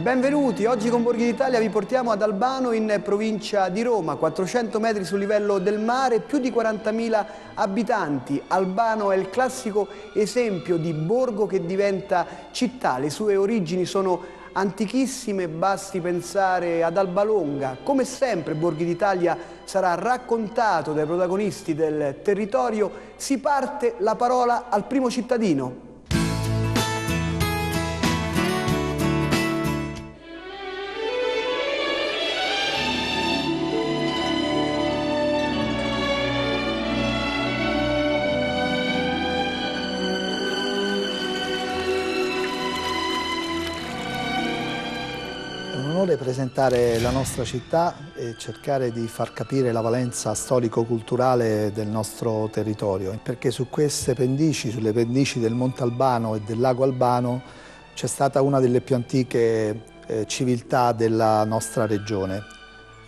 Benvenuti, oggi con Borghi d'Italia vi portiamo ad Albano in provincia di Roma, 400 metri sul livello del mare, più di 40.000 abitanti. Albano è il classico esempio di borgo che diventa città, le sue origini sono antichissime, basti pensare ad Albalonga. Come sempre Borghi d'Italia sarà raccontato dai protagonisti del territorio, si parte, la parola al primo cittadino. Presentare la nostra città e cercare di far capire la valenza storico-culturale del nostro territorio, perché su queste pendici, sulle pendici del Monte Albano e del Lago Albano, c'è stata una delle più antiche civiltà della nostra regione,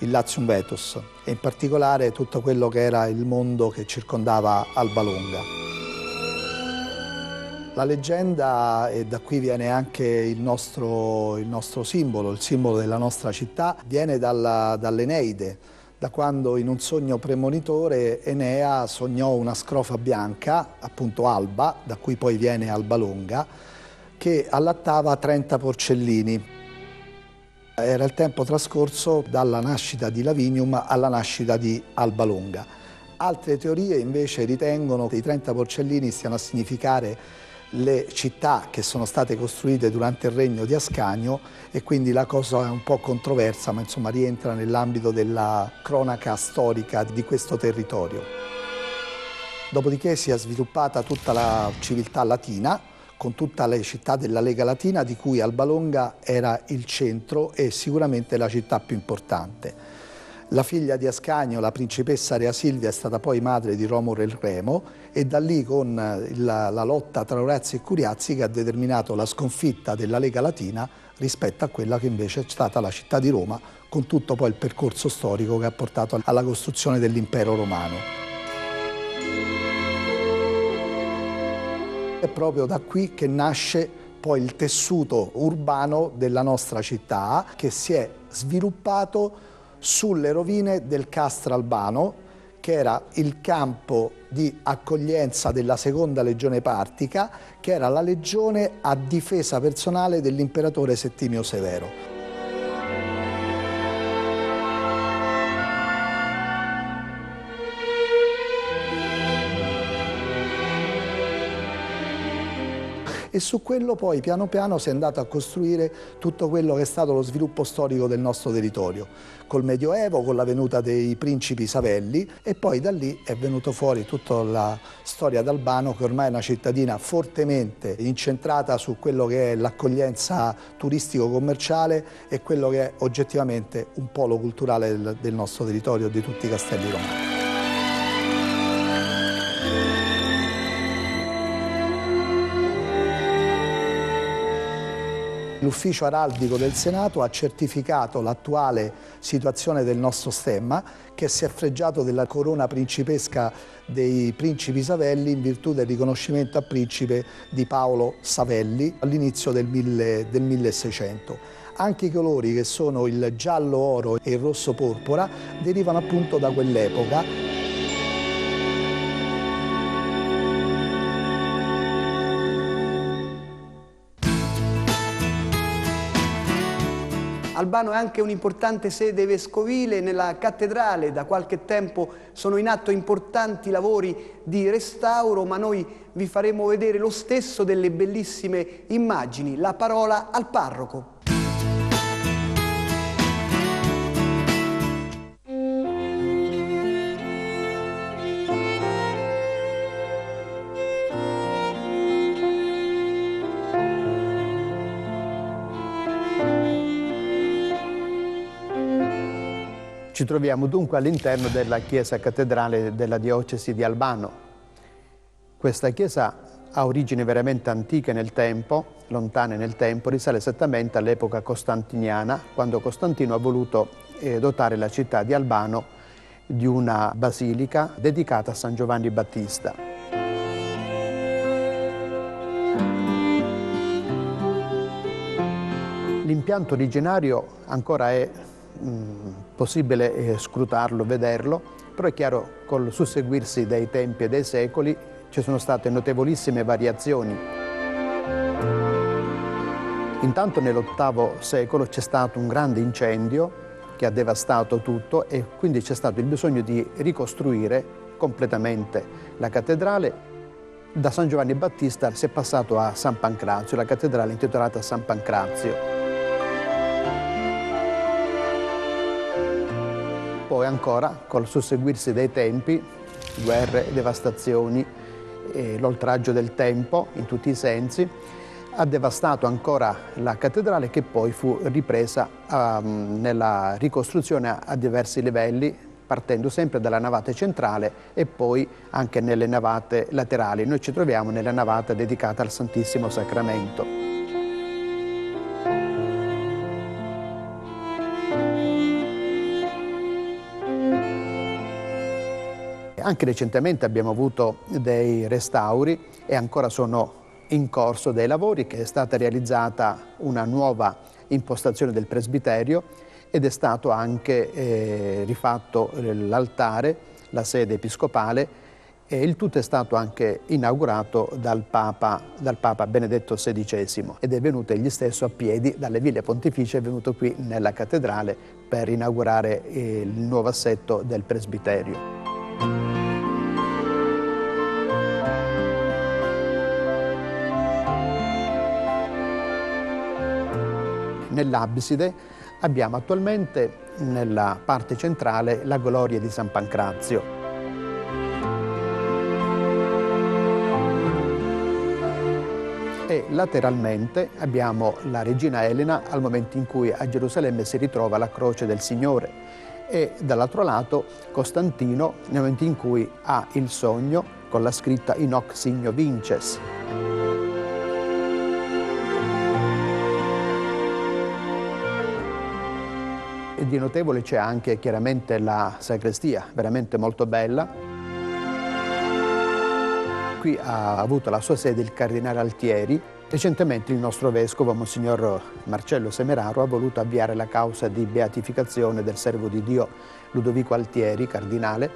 il Latium Vetus, e in particolare tutto quello che era il mondo che circondava Albalonga. La leggenda, e da qui viene anche il nostro simbolo, il simbolo della nostra città, viene dall'Eneide, da quando in un sogno premonitore Enea sognò una scrofa bianca, appunto Alba, da cui poi viene Albalonga, che allattava 30 porcellini. Era il tempo trascorso dalla nascita di Lavinium alla nascita di Albalonga. Altre teorie invece ritengono che i 30 porcellini stiano a significare le città che sono state costruite durante il regno di Ascanio, e quindi la cosa è un po' controversa, ma insomma rientra nell'ambito della cronaca storica di questo territorio. Dopodiché si è sviluppata tutta la civiltà latina, con tutte le città della Lega Latina, di cui Albalonga era il centro e sicuramente la città più importante. La figlia di Ascanio, la principessa Rea Silvia, è stata poi madre di Romolo il Remo, e da lì con la lotta tra Orazio e Curiazzi che ha determinato la sconfitta della Lega Latina rispetto a quella che invece è stata la città di Roma, con tutto poi il percorso storico che ha portato alla costruzione dell'impero romano. È proprio da qui che nasce poi il tessuto urbano della nostra città, che si è sviluppato sulle rovine del Castra Albano, che era il campo di accoglienza della seconda legione partica, che era la legione a difesa personale dell'imperatore Settimio Severo. E su quello poi piano piano si è andato a costruire tutto quello che è stato lo sviluppo storico del nostro territorio, col Medioevo, con la venuta dei principi Savelli, e poi da lì è venuto fuori tutta la storia d'Albano, che ormai è una cittadina fortemente incentrata su quello che è l'accoglienza turistico-commerciale e quello che è oggettivamente un polo culturale del nostro territorio e di tutti i castelli romani. L'ufficio araldico del Senato ha certificato l'attuale situazione del nostro stemma, che si è fregiato della corona principesca dei principi Savelli in virtù del riconoscimento a principe di Paolo Savelli all'inizio del 1600. Anche i colori, che sono il giallo oro e il rosso porpora, derivano appunto da quell'epoca. Albano è anche un'importante sede vescovile. Nella cattedrale da qualche tempo sono in atto importanti lavori di restauro, ma noi vi faremo vedere lo stesso delle bellissime immagini. La parola al parroco. Ci troviamo dunque all'interno della chiesa cattedrale della diocesi di Albano. Questa chiesa ha origini veramente antiche nel tempo, lontane nel tempo, risale esattamente all'epoca costantiniana, quando Costantino ha voluto dotare la città di Albano di una basilica dedicata a San Giovanni Battista. L'impianto originario ancora è possibile scrutarlo, vederlo, però è chiaro col susseguirsi dei tempi e dei secoli ci sono state notevolissime variazioni. Intanto nell'VIII secolo c'è stato un grande incendio che ha devastato tutto e quindi c'è stato il bisogno di ricostruire completamente la cattedrale. Da San Giovanni Battista si è passato a San Pancrazio, la cattedrale intitolata San Pancrazio. Poi ancora, col susseguirsi dei tempi, guerre, devastazioni, l'oltraggio del tempo in tutti i sensi, ha devastato ancora la cattedrale che poi fu ripresa nella ricostruzione a diversi livelli, partendo sempre dalla navata centrale e poi anche nelle navate laterali. Noi ci troviamo nella navata dedicata al Santissimo Sacramento. Anche recentemente abbiamo avuto dei restauri e ancora sono in corso dei lavori, che è stata realizzata una nuova impostazione del presbiterio ed è stato anche rifatto l'altare, la sede episcopale, e il tutto è stato anche inaugurato dal Papa Benedetto XVI ed è venuto egli stesso a piedi dalle Ville Pontificie, è venuto qui nella cattedrale per inaugurare il nuovo assetto del presbiterio. Nell'abside abbiamo attualmente nella parte centrale la Gloria di San Pancrazio. E lateralmente abbiamo la Regina Elena al momento in cui a Gerusalemme si ritrova la Croce del Signore e dall'altro lato Costantino nel momento in cui ha il sogno con la scritta In hoc signo vinces. E di notevole c'è anche chiaramente la sacrestia, veramente molto bella. Qui ha avuto la sua sede il cardinale Altieri. Recentemente il nostro vescovo, Monsignor Marcello Semeraro, ha voluto avviare la causa di beatificazione del servo di Dio Ludovico Altieri, cardinale,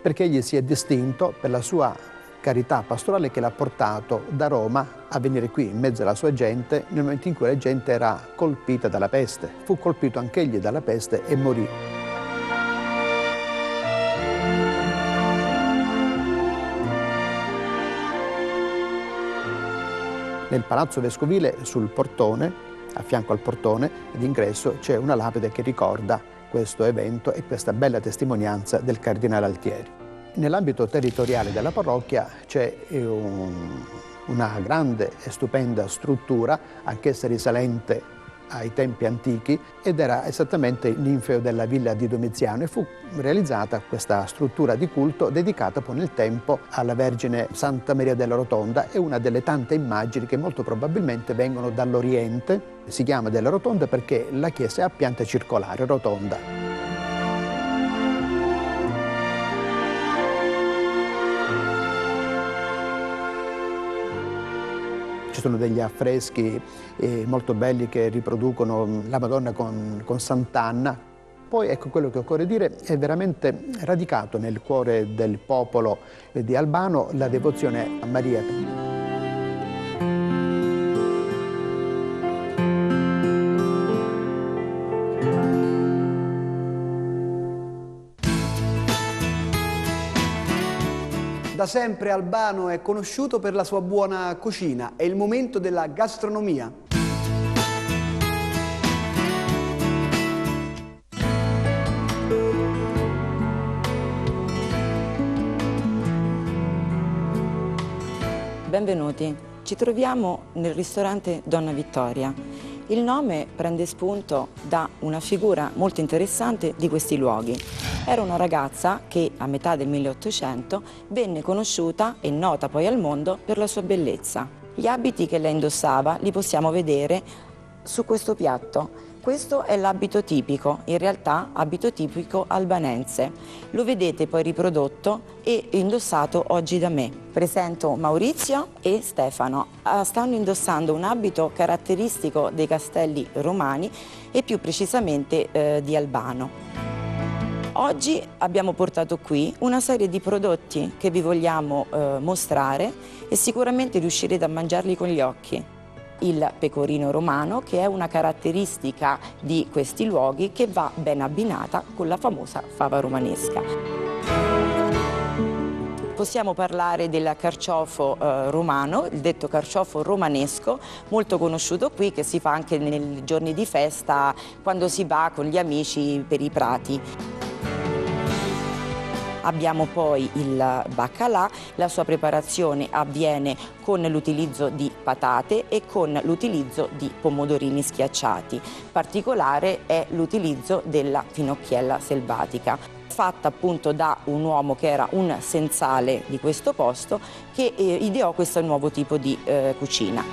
perché egli si è distinto per la sua carità pastorale che l'ha portato da Roma a venire qui in mezzo alla sua gente nel momento in cui la gente era colpita dalla peste. Fu colpito anche egli dalla peste e morì. Nel palazzo vescovile, sul portone, a fianco al portone d'ingresso, c'è una lapide che ricorda questo evento e questa bella testimonianza del cardinale Altieri. Nell'ambito territoriale della parrocchia c'è una grande e stupenda struttura, anch'essa risalente ai tempi antichi, ed era esattamente l'infeo della villa di Domiziano e fu realizzata questa struttura di culto dedicata poi nel tempo alla Vergine Santa Maria della Rotonda. È una delle tante immagini che molto probabilmente vengono dall'Oriente. Si chiama della Rotonda perché la chiesa è a pianta circolare, rotonda. Ci sono degli affreschi molto belli che riproducono la Madonna con Sant'Anna. Poi ecco, quello che occorre dire è veramente radicato nel cuore del popolo di Albano la devozione a Maria. Da sempre Albano è conosciuto per la sua buona cucina. È il momento della gastronomia. Benvenuti. Ci troviamo nel ristorante Donna Vittoria. Il nome prende spunto da una figura molto interessante di questi luoghi. Era una ragazza che a metà del 1800 venne conosciuta e nota poi al mondo per la sua bellezza. Gli abiti che lei indossava li possiamo vedere su questo piatto. Questo è l'abito tipico, in realtà abito tipico albanense. Lo vedete poi riprodotto e indossato oggi da me. Presento Maurizio e Stefano. Stanno indossando un abito caratteristico dei castelli romani e più precisamente di Albano. Oggi abbiamo portato qui una serie di prodotti che vi vogliamo mostrare e sicuramente riuscirete a mangiarli con gli occhi. Il pecorino romano, che è una caratteristica di questi luoghi che va ben abbinata con la famosa fava romanesca. Possiamo parlare del carciofo romano, il detto carciofo romanesco, molto conosciuto qui, che si fa anche nei giorni di festa, quando si va con gli amici per i prati. Abbiamo poi il baccalà, la sua preparazione avviene con l'utilizzo di patate e con l'utilizzo di pomodorini schiacciati. Particolare è l'utilizzo della finocchiella selvatica, fatta appunto da un uomo che era un sensale di questo posto, che ideò questo nuovo tipo di cucina.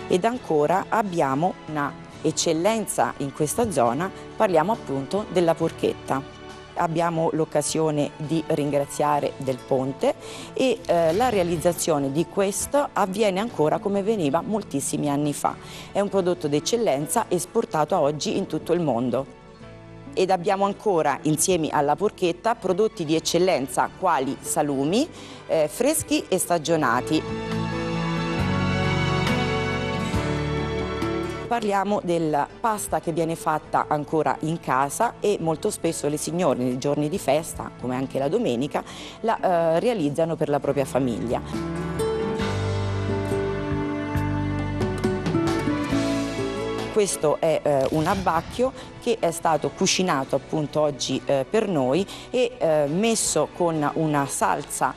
Ed ancora abbiamo una eccellenza in questa zona, parliamo appunto della porchetta. Abbiamo l'occasione di ringraziare Del Ponte e la realizzazione di questo avviene ancora come veniva moltissimi anni fa. È un prodotto d'eccellenza esportato a oggi in tutto il mondo. Ed abbiamo ancora, insieme alla porchetta, prodotti di eccellenza quali salumi freschi e stagionati. Parliamo della pasta che viene fatta ancora in casa e molto spesso le signore nei giorni di festa, come anche la domenica, la realizzano per la propria famiglia. Questo è un abbacchio che è stato cucinato appunto oggi per noi e messo con una salsa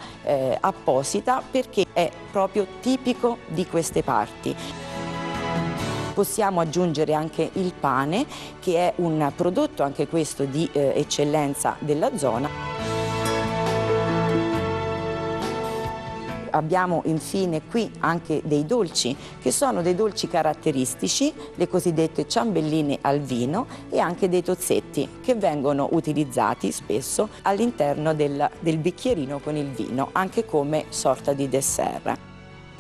apposita, perché è proprio tipico di queste parti. Possiamo aggiungere anche il pane, che è un prodotto anche questo di eccellenza della zona. Abbiamo infine qui anche dei dolci, che sono dei dolci caratteristici, le cosiddette ciambelline al vino, e anche dei tozzetti che vengono utilizzati spesso all'interno del bicchierino con il vino, anche come sorta di dessert.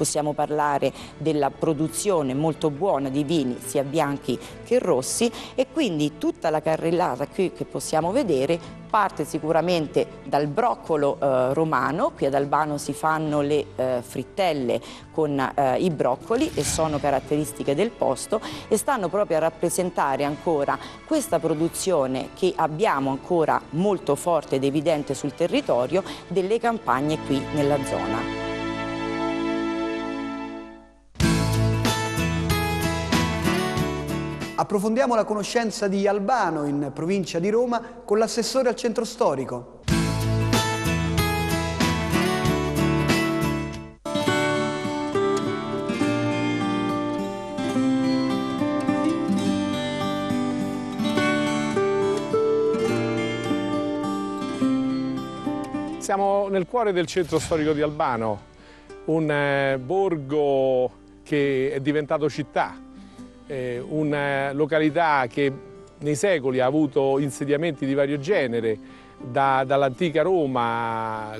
Possiamo parlare della produzione molto buona di vini, sia bianchi che rossi, e quindi tutta la carrellata qui che possiamo vedere parte sicuramente dal broccolo romano. Qui ad Albano si fanno le frittelle con i broccoli e sono caratteristiche del posto, e stanno proprio a rappresentare ancora questa produzione che abbiamo ancora molto forte ed evidente sul territorio delle campagne qui nella zona. Approfondiamo la conoscenza di Albano, in provincia di Roma, con l'assessore al centro storico. Siamo nel cuore del centro storico di Albano, un borgo che è diventato città. Una località che nei secoli ha avuto insediamenti di vario genere, dall'antica Roma,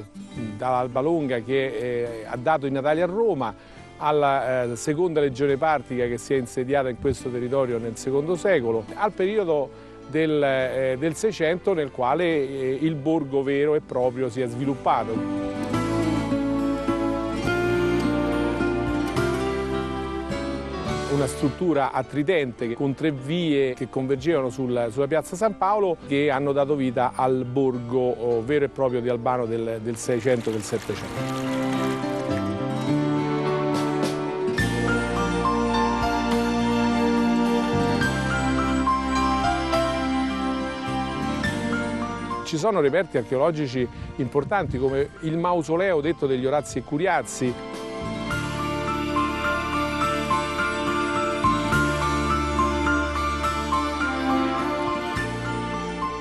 dall'Alba Longa che ha dato i natali a Roma, alla seconda legione partica che si è insediata in questo territorio nel secondo secolo, al periodo del Seicento, nel quale il borgo vero e proprio si è sviluppato. Una struttura a tridente con 3 vie che convergevano sulla piazza San Paolo, che hanno dato vita al borgo vero e proprio di Albano del 600 e del 700. Ci sono reperti archeologici importanti come il mausoleo detto degli Orazzi e Curiazzi.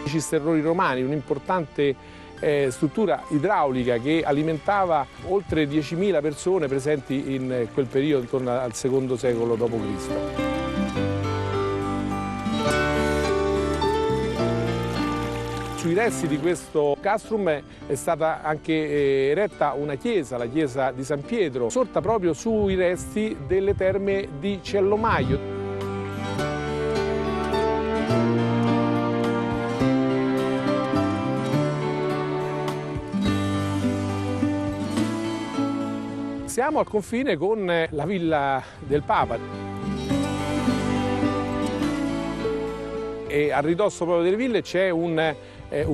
I cisterroni romani, un'importante struttura idraulica che alimentava oltre 10.000 persone presenti in quel periodo, intorno al secondo secolo d.C. Sui resti di questo castrum è stata anche eretta una chiesa, la chiesa di San Pietro, sorta proprio sui resti delle terme di Cellomaio. Siamo al confine con la villa del Papa e a ridosso proprio delle ville c'è un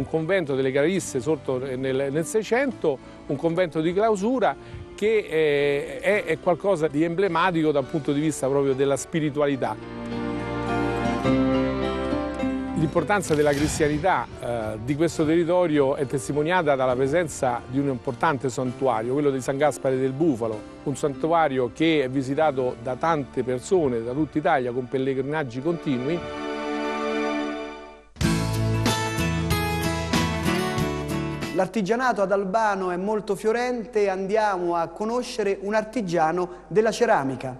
convento delle Carolisse sorto nel 600, un convento di clausura che è qualcosa di emblematico dal punto di vista proprio della spiritualità. L'importanza della cristianità di questo territorio è testimoniata dalla presenza di un importante santuario, quello di San Gaspare del Bufalo, un santuario che è visitato da tante persone da tutta Italia con pellegrinaggi continui. L'artigianato ad Albano è molto fiorente e andiamo a conoscere un artigiano della ceramica.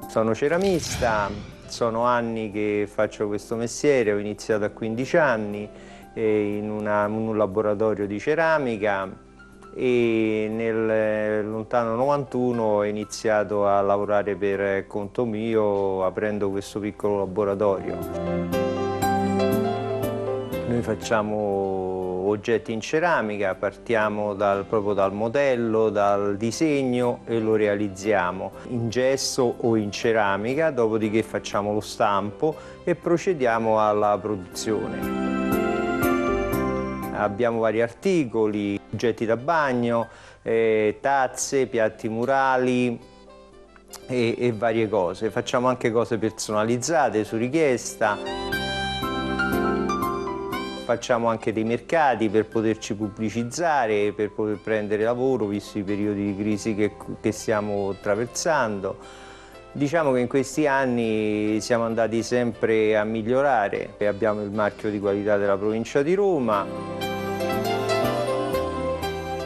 Sono ceramista, sono anni che faccio questo mestiere, ho iniziato a 15 anni in un laboratorio di ceramica e nel lontano 91 ho iniziato a lavorare per conto mio aprendo questo piccolo laboratorio. Noi facciamo oggetti in ceramica, partiamo proprio dal modello, dal disegno e lo realizziamo in gesso o in ceramica, dopodiché facciamo lo stampo e procediamo alla produzione. Abbiamo vari articoli, oggetti da bagno, tazze, piatti murali e varie cose. Facciamo anche cose personalizzate su richiesta. Facciamo anche dei mercati per poterci pubblicizzare, per poter prendere lavoro, visto i periodi di crisi che stiamo attraversando. Diciamo che in questi anni siamo andati sempre a migliorare. Abbiamo il marchio di qualità della provincia di Roma.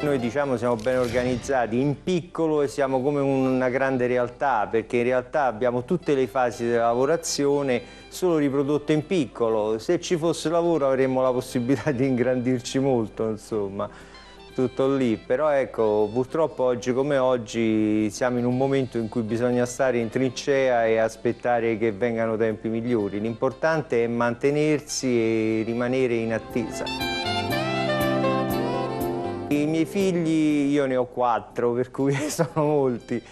Noi diciamo siamo ben organizzati, in piccolo e siamo come una grande realtà, perché in realtà abbiamo tutte le fasi della lavorazione solo riprodotte in piccolo. Se ci fosse lavoro avremmo la possibilità di ingrandirci molto, insomma, tutto lì. Però ecco, purtroppo oggi come oggi siamo in un momento in cui bisogna stare in trincea e aspettare che vengano tempi migliori. L'importante è mantenersi e rimanere in attesa. I miei figli, io ne ho 4, per cui sono molti.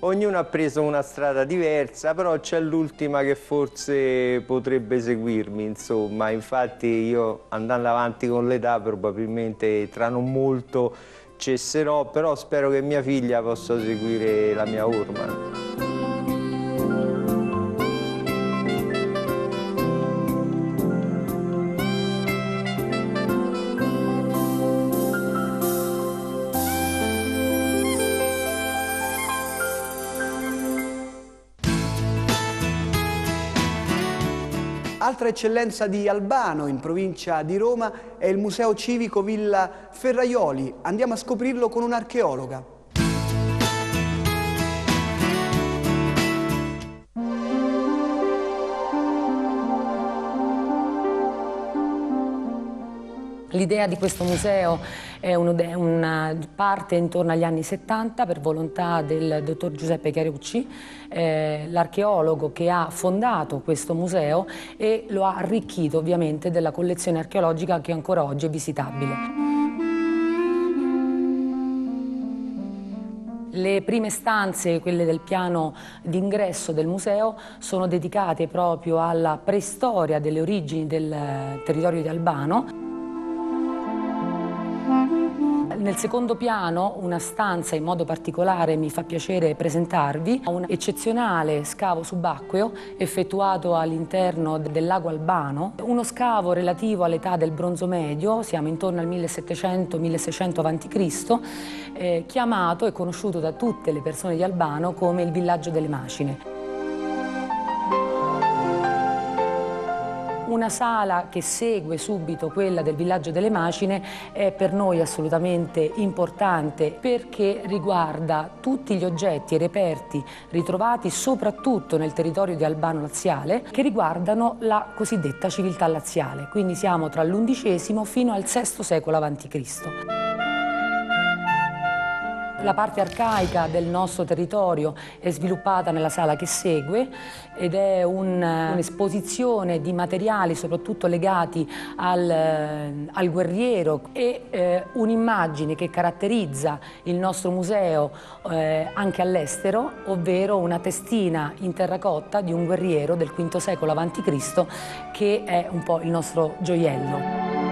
Ognuno ha preso una strada diversa, però c'è l'ultima che forse potrebbe seguirmi, insomma. Infatti io, andando avanti con l'età, probabilmente tra non molto cesserò, però spero che mia figlia possa seguire la mia orma. Altra eccellenza di Albano, in provincia di Roma, è il Museo Civico Villa Ferraioli. Andiamo a scoprirlo con un'archeologa. L'idea di questo museo è una parte intorno agli anni 70 per volontà del dottor Giuseppe Chiarucci, l'archeologo che ha fondato questo museo e lo ha arricchito ovviamente della collezione archeologica che ancora oggi è visitabile. Le prime stanze, quelle del piano d'ingresso del museo, sono dedicate proprio alla preistoria delle origini del territorio di Albano. Nel secondo piano, una stanza in modo particolare mi fa piacere presentarvi, un eccezionale scavo subacqueo effettuato all'interno del lago Albano, uno scavo relativo all'età del bronzo medio, siamo intorno al 1700-1600 a.C., chiamato e conosciuto da tutte le persone di Albano come il villaggio delle macine. Una sala che segue subito quella del Villaggio delle Macine è per noi assolutamente importante perché riguarda tutti gli oggetti e reperti ritrovati soprattutto nel territorio di Albano laziale che riguardano la cosiddetta civiltà laziale, quindi siamo tra l'XI fino al VI secolo a.C. La parte arcaica del nostro territorio è sviluppata nella sala che segue ed è un'esposizione di materiali soprattutto legati al guerriero e un'immagine che caratterizza il nostro museo anche all'estero, ovvero una testina in terracotta di un guerriero del V secolo a.C. che è un po' il nostro gioiello.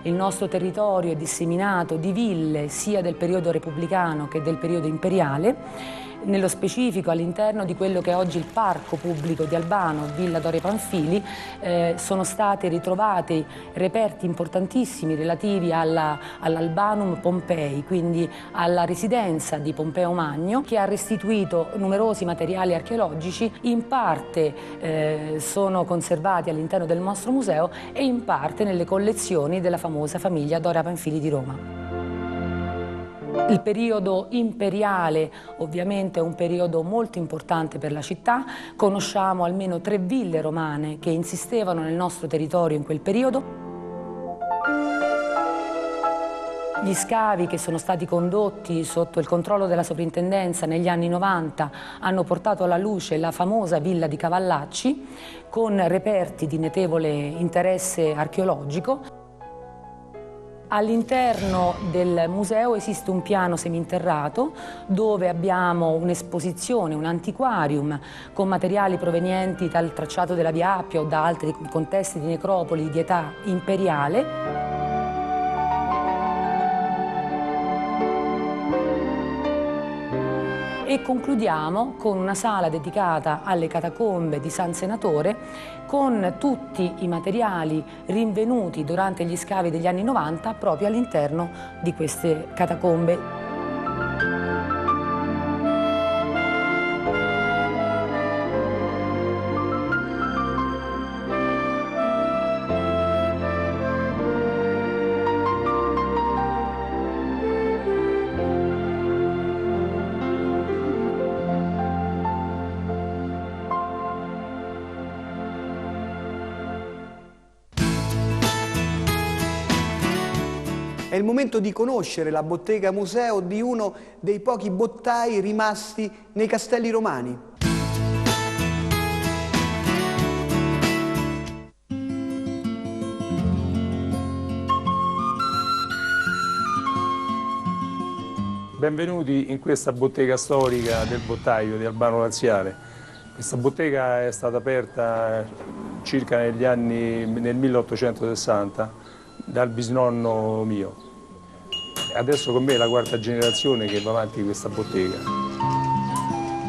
Il nostro territorio è disseminato di ville sia del periodo repubblicano che del periodo imperiale, nello specifico all'interno di quello che è oggi il parco pubblico di Albano, Villa Doria Panfili, sono stati ritrovati reperti importantissimi relativi all'Albanum Pompei, quindi alla residenza di Pompeo Magno, che ha restituito numerosi materiali archeologici, in parte sono conservati all'interno del nostro museo e in parte nelle collezioni della famosa famiglia Doria Panfili di Roma. Il periodo imperiale ovviamente è un periodo molto importante per la città, conosciamo almeno 3 ville romane che insistevano nel nostro territorio in quel periodo. Gli scavi che sono stati condotti sotto il controllo della sovrintendenza negli anni 90 hanno portato alla luce la famosa villa di Cavallacci con reperti di notevole interesse archeologico. All'interno del museo esiste un piano seminterrato dove abbiamo un'esposizione, un antiquarium con materiali provenienti dal tracciato della Via Appia o da altri contesti di necropoli di età imperiale. E concludiamo con una sala dedicata alle catacombe di San Senatore con tutti i materiali rinvenuti durante gli scavi degli anni 90 proprio all'interno di queste catacombe. È il momento di conoscere la bottega museo di uno dei pochi bottai rimasti nei castelli romani. Benvenuti in questa bottega storica del bottaio di Albano laziale. Questa bottega è stata aperta circa nel 1860 dal bisnonno mio. Adesso con me è la 4ª generazione che va avanti in questa bottega.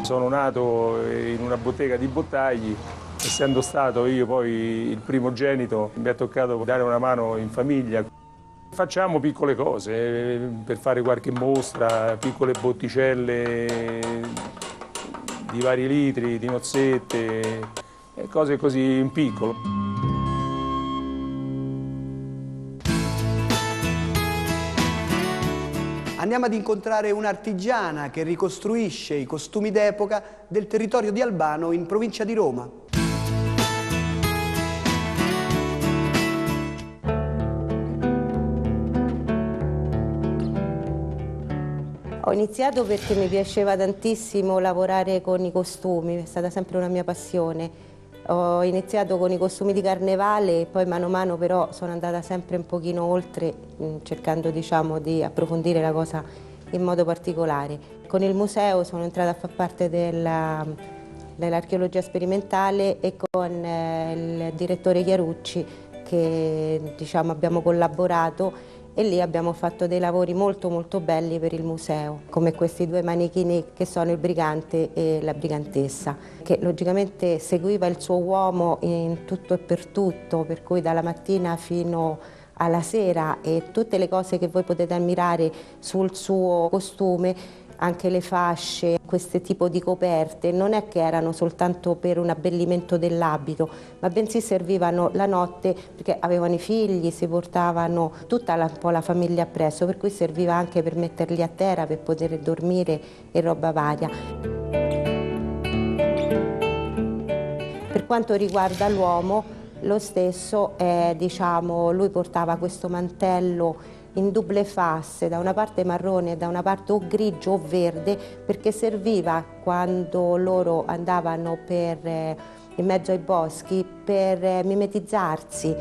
Sono nato in una bottega di bottai, essendo stato io poi il primogenito mi è toccato dare una mano in famiglia. Facciamo piccole cose per fare qualche mostra, piccole botticelle di vari litri, di nozzette, cose così in piccolo. Andiamo ad incontrare un'artigiana che ricostruisce i costumi d'epoca del territorio di Albano in provincia di Roma. Ho iniziato perché mi piaceva tantissimo lavorare con i costumi, è stata sempre una mia passione. Ho iniziato con i costumi di carnevale e poi mano a mano però sono andata sempre un pochino oltre, cercando diciamo di approfondire la cosa in modo particolare. Con il museo sono entrata a far parte dell'archeologia sperimentale e con il direttore Chiarucci che diciamo abbiamo collaborato e lì abbiamo fatto dei lavori molto molto belli per il museo, come questi 2 manichini che sono il brigante e la brigantessa, che logicamente seguiva il suo uomo in tutto e per tutto, per cui dalla mattina fino alla sera e tutte le cose che voi potete ammirare sul suo costume anche le fasce, questo tipo di coperte, non è che erano soltanto per un abbellimento dell'abito, ma bensì servivano la notte perché avevano i figli, si portavano tutta un po' la famiglia appresso, per cui serviva anche per metterli a terra, per poter dormire e roba varia. Per quanto riguarda l'uomo, lo stesso, diciamo, lui portava questo mantello in double face, da una parte marrone e da una parte o grigio o verde, perché serviva quando loro andavano in mezzo ai boschi per mimetizzarsi.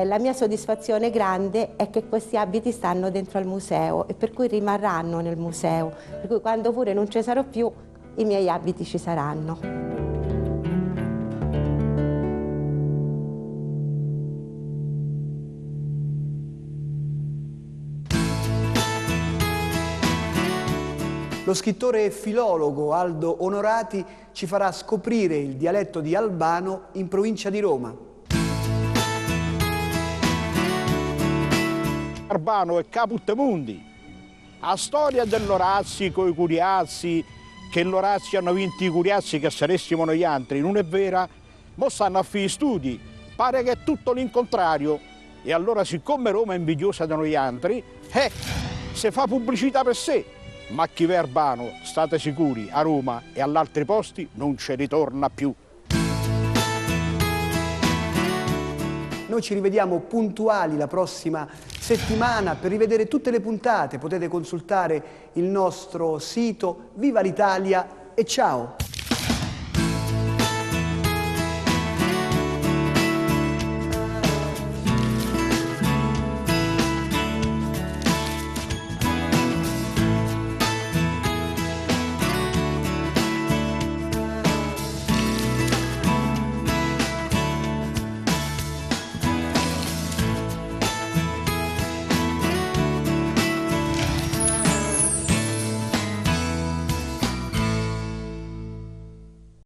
La mia soddisfazione grande è che questi abiti stanno dentro al museo e per cui rimarranno nel museo, per cui quando pure non ci sarò più, i miei abiti ci saranno. Lo scrittore e filologo Aldo Onorati ci farà scoprire il dialetto di Albano in provincia di Roma. Albano è caput mundi. La storia dell'Orazzi con i Curiazzi, che l'Orazzi hanno vinto i Curiazzi che saressimo noi altri, non è vera. Mo stanno a fare studi, pare che è tutto l'incontrario. E allora, siccome Roma è invidiosa da noi altri, se fa pubblicità per sé. Ma chi va Albano, state sicuri, a Roma e agli altri posti non ci ritorna più. Noi ci rivediamo puntuali la prossima settimana. Per rivedere tutte le puntate potete consultare il nostro sito. Viva l'Italia e ciao!